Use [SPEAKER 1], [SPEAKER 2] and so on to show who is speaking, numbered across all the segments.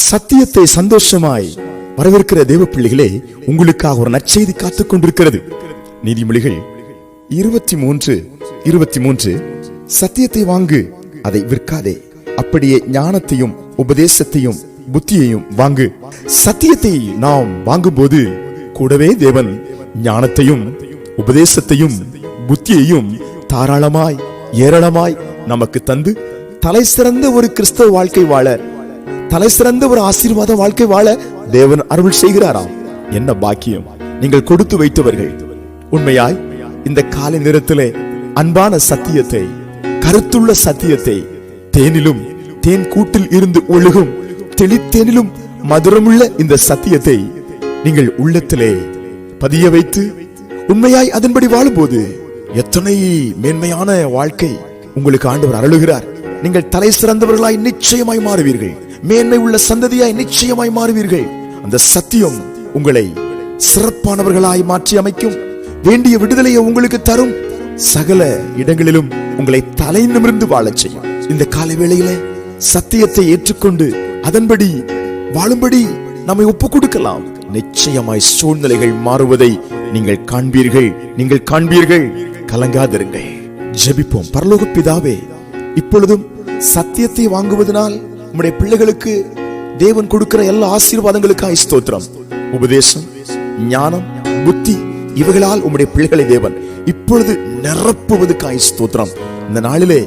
[SPEAKER 1] சத்தியத்தை சந்தோஷமாய் வரவேற்கிற தேவ பிள்ளைகளே, உங்களுக்காக ஒரு நற்செய்தி காத்துக் கொண்டிருக்கிறது. நீதிமொழிகள் 23:23 சத்தியத்தை வாங்கு, அதை விற்காதே, அப்படியே ஞானத்தையும் உபதேசத்தையும் புத்தியையும் வாங்கு. சத்தியத்தை நாம் வாங்கும்போது கூடவே தேவன் ஞானத்தையும் உபதேசத்தையும் புத்தியையும் தாராளமாய் ஏராளமாய் நமக்கு தந்து தலை சிறந்த ஒரு கிறிஸ்தவ வாழ்க்கை வாழ, தலை சிறந்த ஒரு ஆசீர்வாத வாழ்க்கை வாழ தேவன் அருள் செய்கிறாராம். என்ன பாக்கியம்! நீங்கள் கொடுத்து வைத்தவர்கள். உண்மையாய் இந்த காலை நேரத்திலே அன்பான சத்தியத்தை, கருத்துள்ள சத்தியத்தை, தேனிலும் தேன் கூட்டில் இருந்து ஒழுகும் தெளித்தேனிலும் மதுரமுள்ள இந்த சத்தியத்தை நீங்கள் உள்ளத்திலே பதிய வைத்து உண்மையாய் அதன்படி வாழும்போது எத்தனை மேன்மையான வாழ்க்கை உங்களுக்கு ஆண்டவர் அருளுகிறார். நீங்கள் தலை சிறந்தவர்களாய் நிச்சயமாய் மாறுவீர்கள். மேன்மை உள்ள சந்ததியாய் நிச்சயமாய் மாறுவீர்கள். அந்த சத்தியம் உங்களை சிறப்பானவர்களாய் மாற்றி அமைக்கும். வேண்டிய விடுதலையை உங்களுக்கு தரும். சகல இடங்களிலும் உங்களை தலை நிமிர்ந்து வாழச் செய்யும். இந்த காலை வேளையில சத்தியத்தை ஏற்றுக்கொண்டு அதன்படி வாழும்படி நம்மை ஒப்புக் கொடுக்கலாம். நிச்சயமாய் சூழ்நிலைகள் மாறுவதை நீங்கள் காண்பீர்கள். நீங்கள் காண்பீர்கள். கலங்காதிருங்கள். ஜெபிப்போம். பரலோக பிதாவே, இப்பொழுதும் சத்தியத்தை வாங்குவதனால் உம்முடைய பிள்ளைகளுக்கு தேவன் கொடுக்கிற எல்லா ஆசீர்வாதங்களுக்காய் ஸ்தோத்திரம். உபதேசம், ஞானம், புத்தி இவைகளால் உம்முடைய பிள்ளைகளை தேவன் இப்பொழுது நிரப்புவதற்காய் ஸ்தோத்திரம். இந்த நாளிலே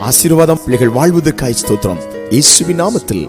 [SPEAKER 1] ஆசீர்வாதம் பிள்ளைகள் வாழ்வதற்காய் ஸ்தோத்திரம். இயேசுவின் நாமத்தில்